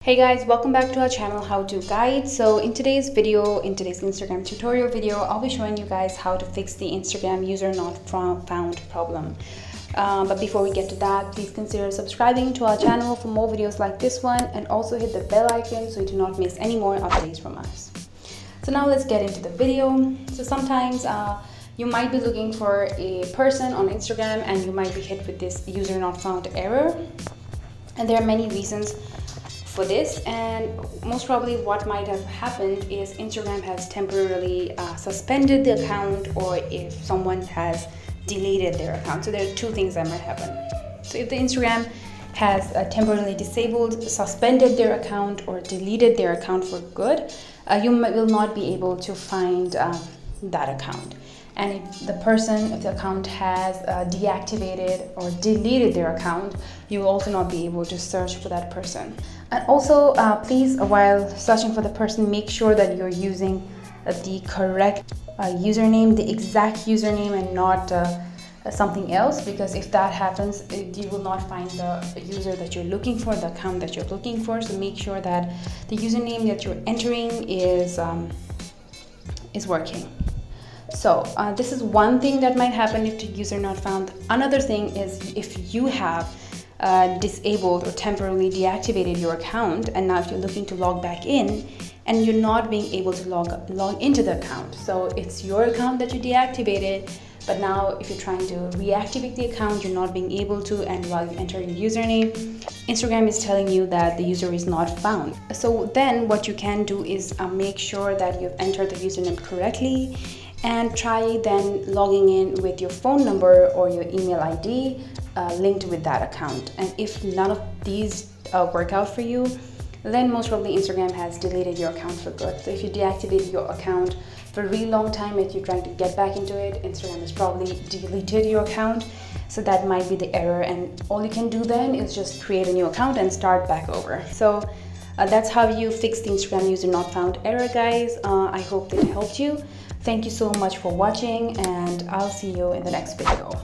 Hey guys, welcome back to our channel How To Guide. So in today's Instagram tutorial video, I'll be showing you guys how to fix the Instagram user not found problem. But before we get to that, please consider subscribing to our channel for more videos like this one, and also hit the bell icon so you do not miss any more updates from us. So now let's get into the video. So sometimes you might be looking for a person on Instagram and you might be hit with this user not found error, and there are many reasons for this, and most probably what might have happened is Instagram has temporarily suspended the account, or if someone has deleted their account. So there are two things that might happen. So if the Instagram has temporarily disabled, suspended their account, or deleted their account for good, you will not be able to find that account. And if the account has deactivated or deleted their account, you will also not be able to search for that person. And also, please, while searching for the person, make sure that you're using the correct username, the exact username, and not something else, because if that happens, you will not find the user that you're looking for, the account that you're looking for. So make sure that the username that you're entering is working. So this is one thing that might happen if the user not found. Another thing is if you have disabled or temporarily deactivated your account, and now if you're looking to log back in and you're not being able to log into the account. So it's your account that you deactivated, but now if you're trying to reactivate the account, you're not being able to, and while you enter your username, Instagram is telling you that the user is not found. So then what you can do is make sure that you've entered the username correctly, and try then logging in with your phone number or your email ID linked with that account. And if none of these work out for you, then most probably Instagram has deleted your account for good. So if you deactivate your account for a really long time and you're trying to get back into it, Instagram has probably deleted your account. So that might be the error, and all you can do then is just create a new account and start back over. So that's how you fix the Instagram user not found error, guys. I hope that helped you. Thank you so much for watching, and I'll see you in the next video.